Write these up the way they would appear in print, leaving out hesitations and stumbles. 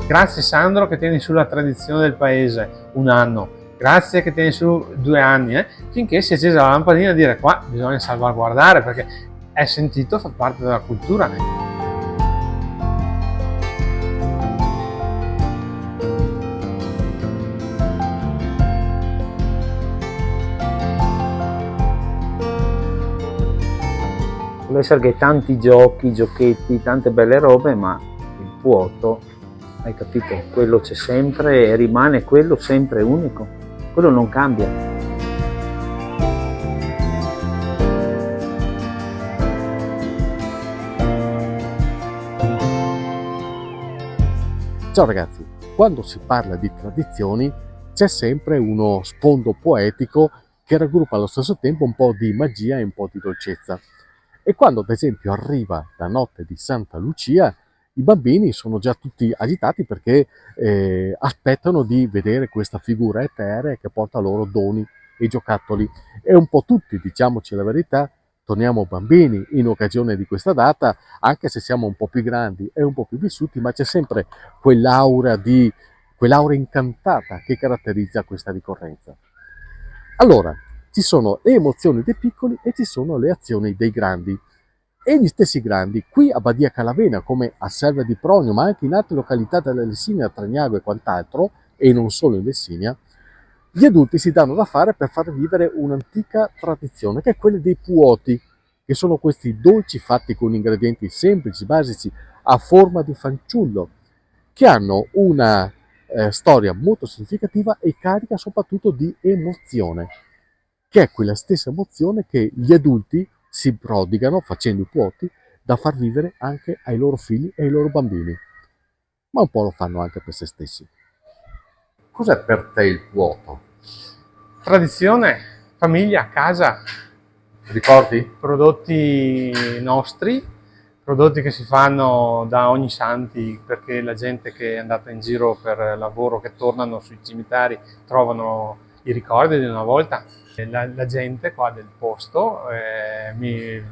Grazie Sandro che tieni sulla tradizione del paese un anno. Grazie che tieni su 2 anni, finché si è accesa la lampadina e dire qua bisogna salvaguardare perché è sentito, fa parte della cultura. Può essere che tanti giochi, giochetti, tante belle robe, ma il vuoto, hai capito? Quello c'è sempre e rimane quello sempre unico. Quello non cambia. Ciao ragazzi, quando si parla di tradizioni c'è sempre uno sfondo poetico che raggruppa allo stesso tempo un po' di magia e un po' di dolcezza. E quando ad esempio arriva la notte di Santa Lucia, i bambini sono già tutti agitati perché aspettano di vedere questa figura eterea che porta loro doni e giocattoli. E un po' tutti, diciamoci la verità, torniamo bambini in occasione di questa data, anche se siamo un po' più grandi e un po' più vissuti, ma c'è sempre quell'aura incantata che caratterizza questa ricorrenza. Allora, ci sono le emozioni dei piccoli e ci sono le azioni dei grandi. E gli stessi grandi, qui a Badia Calavena, come a Selva di Pronio, ma anche in altre località della Lessinia, Tragnago e quant'altro, e non solo in Lessinia, gli adulti si danno da fare per far vivere un'antica tradizione, che è quella dei puoti, che sono questi dolci fatti con ingredienti semplici, basici, a forma di fanciullo, che hanno una storia molto significativa e carica soprattutto di emozione, che è quella stessa emozione che gli adulti si prodigano facendo i puoti da far vivere anche ai loro figli e ai loro bambini, ma un po' lo fanno anche per se stessi. Cos'è per te il puoto? Tradizione, famiglia, casa, Ricordi? prodotti nostri, prodotti che si fanno da ogni santi perché la gente che è andata in giro per lavoro, che tornano sui cimiteri, trovano i ricordi di una volta. La gente qua del posto li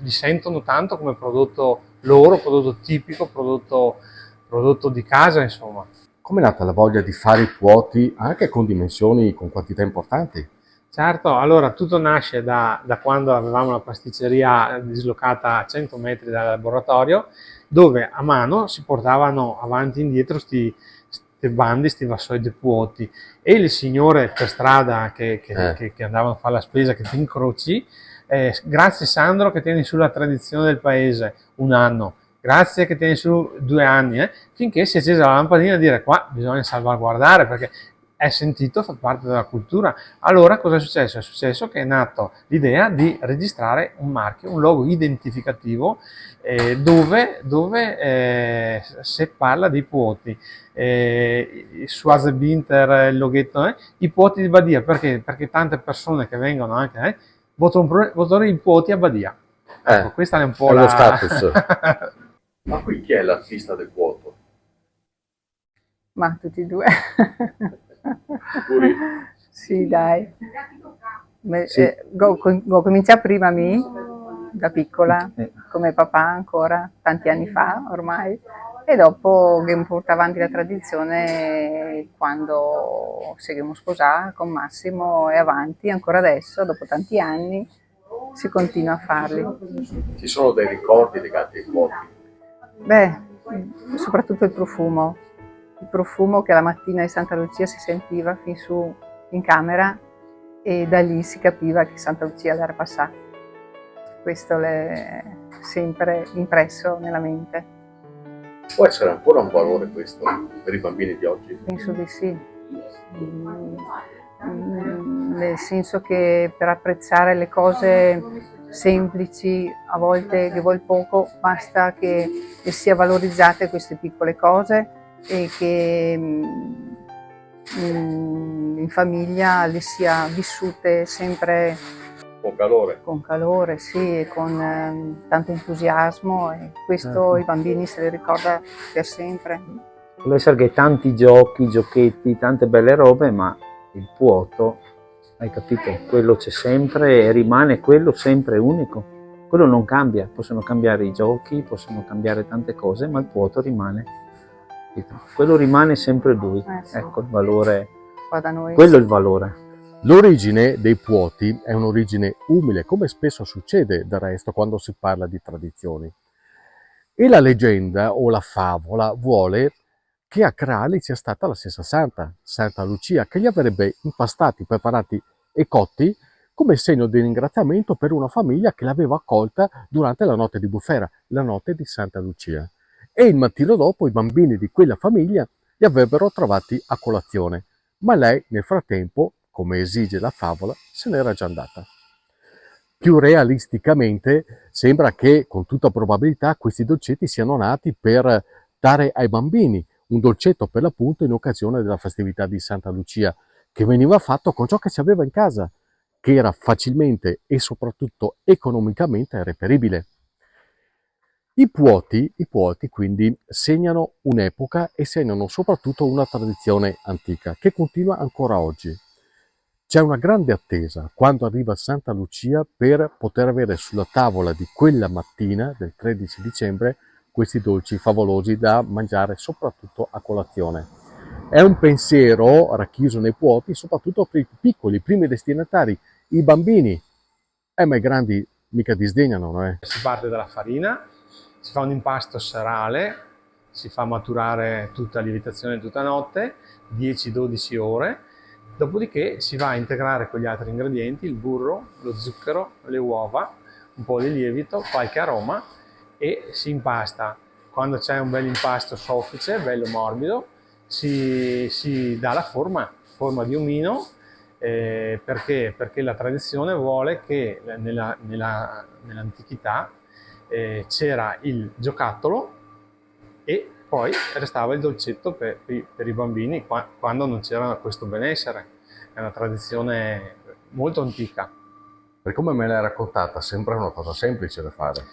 sentono tanto come prodotto loro, prodotto tipico, prodotto di casa, insomma. Come è nata la voglia di fare i puoti anche con dimensioni, con quantità importanti? Certo, allora tutto nasce da quando avevamo la pasticceria dislocata a 100 metri dal laboratorio, dove a mano si portavano avanti e indietro questi bandi, questi vassoi di puoti, e le signore per strada che andavano a fare la spesa, che ti incroci, grazie Sandro che tieni sulla tradizione del paese un anno, grazie che tieni su 2 anni, finché si è accesa la lampadina e dire qua bisogna salvaguardare perché è sentito, fa parte della cultura. Allora cosa è successo? È successo che è nato l'idea di registrare un marchio, un logo identificativo dove si parla di puoti. Su Asebinter il loghetto, i puoti di Badia, perché? Perché tante persone che vengono anche votano i puoti a Badia. Ecco, questa è un po' lo status. Ma qui chi è l'artista del puoto? Ma tutti e due. Sì, dai. Sì. Comincia prima me, da piccola, come papà ancora, tanti anni fa ormai, e dopo che porta avanti la tradizione quando siamo sposati con Massimo e avanti, ancora adesso, dopo tanti anni, si continua a farli. Ci sono dei ricordi legati ai puoti? Beh, soprattutto il profumo che la mattina di Santa Lucia si sentiva fin su in camera, e da lì si capiva che Santa Lucia era passata. Questo è sempre impresso nella mente. Può essere ancora un valore questo per i bambini di oggi? Penso di sì, nel senso che per apprezzare le cose semplici, a volte che vuol poco, basta che sia valorizzate queste piccole cose e che in famiglia le sia vissute sempre con calore, sì, e con tanto entusiasmo, e questo i bambini se li ricorda per sempre. Può essere che tanti giochi, giochetti, tante belle robe, ma il vuoto, hai capito? Quello c'è sempre e rimane quello sempre unico. Quello non cambia, possono cambiare i giochi, possono cambiare tante cose, ma il vuoto rimane capito? Quello rimane sempre lui, Sì. ecco il valore, Qua da noi. quello è il valore. L'origine dei puoti è un'origine umile, come spesso succede del resto quando si parla di tradizioni. E la leggenda o la favola vuole che a crearli sia stata la stessa santa, Santa Lucia, che li avrebbe impastati, preparati e cotti come segno di ringraziamento per una famiglia che l'aveva accolta durante la notte di bufera, la notte di Santa Lucia. E il mattino dopo i bambini di quella famiglia li avrebbero trovati a colazione, ma lei nel frattempo, come esige la favola, se n'era già andata. Più realisticamente sembra che con tutta probabilità questi dolcetti siano nati per dare ai bambini un dolcetto per l'appunto in occasione della festività di Santa Lucia, che veniva fatto con ciò che si aveva in casa, che era facilmente e soprattutto economicamente reperibile. I puoti quindi segnano un'epoca e segnano soprattutto una tradizione antica che continua ancora oggi. C'è una grande attesa quando arriva Santa Lucia per poter avere sulla tavola di quella mattina del 13 dicembre questi dolci favolosi da mangiare soprattutto a colazione. È un pensiero racchiuso nei puoti soprattutto per i più piccoli, i primi destinatari, i bambini. Ma i grandi mica disdegnano, Si parte dalla farina, si fa un impasto serale, si fa maturare tutta lievitazione tutta notte, 10-12 ore, dopodiché si va a integrare con gli altri ingredienti, il burro, lo zucchero, le uova, un po' di lievito, qualche aroma e si impasta. Quando c'è un bel impasto soffice, bello morbido, si dà la forma di omino. Perché? Perché la tradizione vuole che nell'antichità c'era il giocattolo e poi restava il dolcetto per i bambini quando non c'era questo benessere. È una tradizione molto antica. Per come me l'hai raccontata sembra una cosa semplice da fare.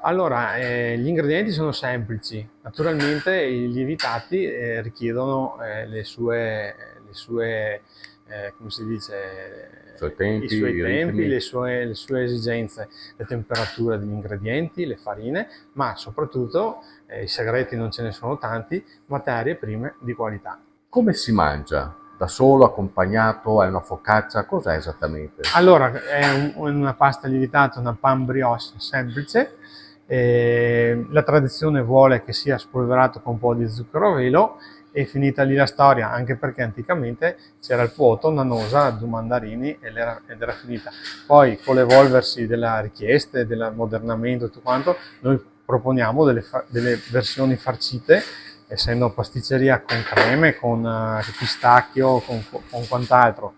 Allora, gli ingredienti sono semplici, naturalmente i lievitati richiedono le sue come si dice, I suoi tempi, ritmi. le sue esigenze, le temperature degli ingredienti, le farine, ma soprattutto, i segreti non ce ne sono tanti, materie prime di qualità. Come si mangia? Da solo, accompagnato, è una focaccia? Cos'è esattamente? Allora, è una pasta lievitata, una pan brioche semplice. La tradizione vuole che sia spolverato con un po' di zucchero a velo e finita lì la storia, anche perché anticamente c'era il puoto, una nosa, due mandarini ed era finita. Poi con l'evolversi della richieste, dell'ammodernamento e tutto quanto, noi proponiamo delle versioni farcite, essendo pasticceria con creme, con pistacchio, con quant'altro.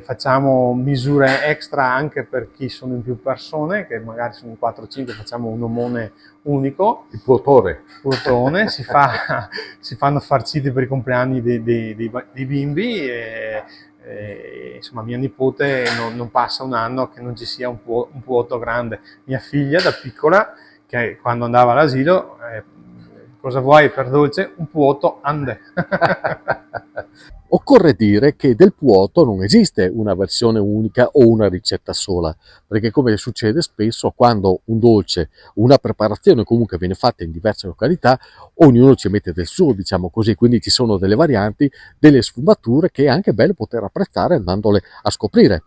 Facciamo misure extra anche per chi sono in più persone, che magari sono in 4-5, facciamo un omone unico. Il puotone. Si fanno farciti per i compleanni dei bimbi insomma mia nipote non passa un anno che non ci sia un puoto grande. Mia figlia da piccola, che quando andava all'asilo, cosa vuoi per dolce? Un puoto ande. Occorre dire che del puoto non esiste una versione unica o una ricetta sola, perché come succede spesso quando un dolce, una preparazione comunque viene fatta in diverse località, ognuno ci mette del suo, diciamo così, quindi ci sono delle varianti, delle sfumature che è anche bello poter apprezzare andandole a scoprire.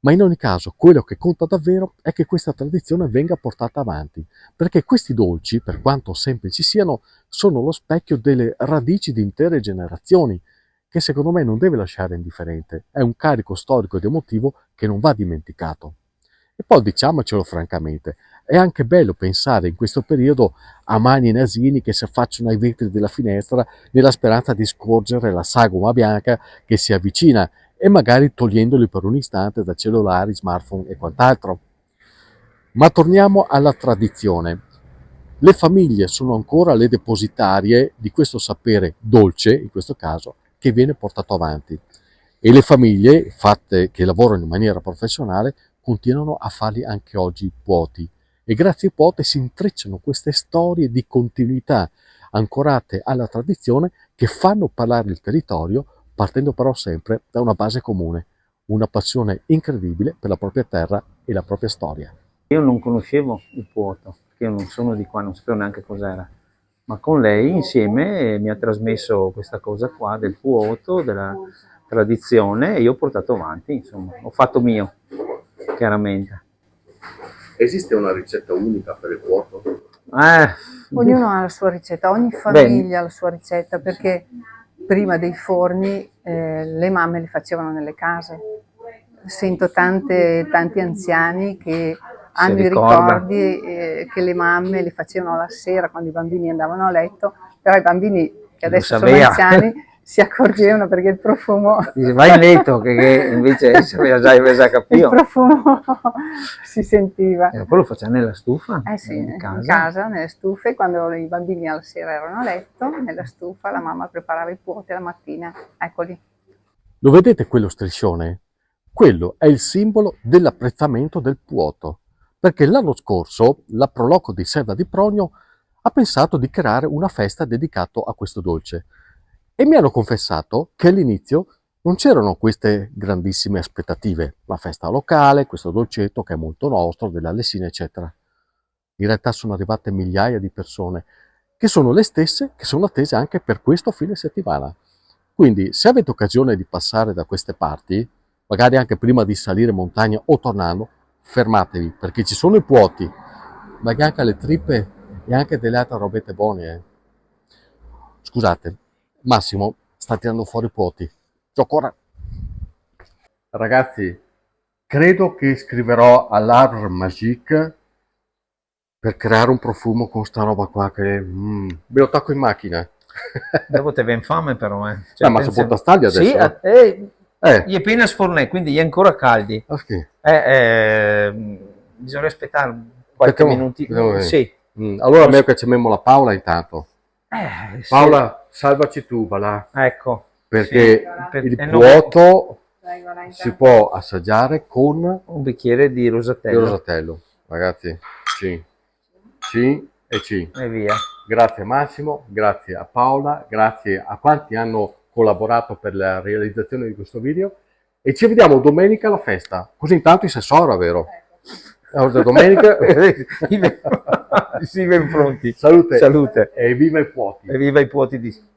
Ma in ogni caso, quello che conta davvero è che questa tradizione venga portata avanti, perché questi dolci, per quanto semplici siano, sono lo specchio delle radici di intere generazioni, che secondo me non deve lasciare indifferente, è un carico storico ed emotivo che non va dimenticato. E poi diciamocelo francamente, è anche bello pensare in questo periodo a mani e nasini che si affacciano ai vetri della finestra nella speranza di scorgere la sagoma bianca che si avvicina e magari togliendoli per un istante da cellulari, smartphone e quant'altro. Ma torniamo alla tradizione. Le famiglie sono ancora le depositarie di questo sapere dolce, in questo caso, che viene portato avanti. E le famiglie, fatte che lavorano in maniera professionale, continuano a farli anche oggi i puoti. E grazie ai puoti si intrecciano queste storie di continuità ancorate alla tradizione che fanno parlare il territorio, partendo però sempre da una base comune, una passione incredibile per la propria terra e la propria storia. Io non conoscevo il puoto, perché io non sono di qua, non sapevo neanche cos'era. ma con lei insieme mi ha trasmesso questa cosa qua del puoto, della tradizione, e io ho portato avanti, insomma, ho fatto mio, chiaramente. Esiste una ricetta unica per il puoto? Ognuno ha la sua ricetta, ogni famiglia ha la sua ricetta, perché prima dei forni le mamme li facevano nelle case. Sento tanti anziani che hanno i ricordi che le mamme li facevano la sera quando i bambini andavano a letto, però i bambini che adesso sono anziani si accorgevano perché il profumo... Vai in letto, che invece già capito. Il profumo si sentiva. E poi lo facciamo nella stufa? Sì, in casa, nelle stufe, quando i bambini alla sera erano a letto, nella stufa la mamma preparava i puoti la mattina, eccoli. Lo vedete quello striscione? Quello è il simbolo dell'apprezzamento del puoto, perché l'anno scorso la Proloco di Serva di Pronio ha pensato di creare una festa dedicata a questo dolce. E mi hanno confessato che all'inizio non c'erano queste grandissime aspettative, la festa locale, questo dolcetto che è molto nostro, della Lessina, eccetera. In realtà sono arrivate migliaia di persone, che sono le stesse che sono attese anche per questo fine settimana. Quindi, se avete occasione di passare da queste parti, magari anche prima di salire montagna o tornando, fermatevi, perché ci sono i puoti, ma anche le trippe e anche delle altre robette buone. Scusate, Massimo sta tirando fuori i puoti. Ancora. Ragazzi, credo che scriverò all'Arbre Magique per creare un profumo con sta roba qua che me lo tacco in macchina. Dopo te viene fame però, Cioè, ma si può tastare adesso? Sì, gli è appena sfornè, quindi gli è ancora caldi. Okay. Bisogna aspettare qualche minuto. Sì. Allora è meglio che ci mettiamo la Paola intanto. Paola, sì. salvaci tu, va là. Ecco. Perché sì, il puoto si può assaggiare con un bicchiere di rosatello. Ragazzi, C e C. E via. Grazie Massimo, grazie a Paola, grazie a quanti hanno collaborato per la realizzazione di questo video e ci vediamo domenica alla festa. Così intanto si assora, vero? Domenica si ven pronti. Salute. Salute. E viva i puoti. E viva i puoti di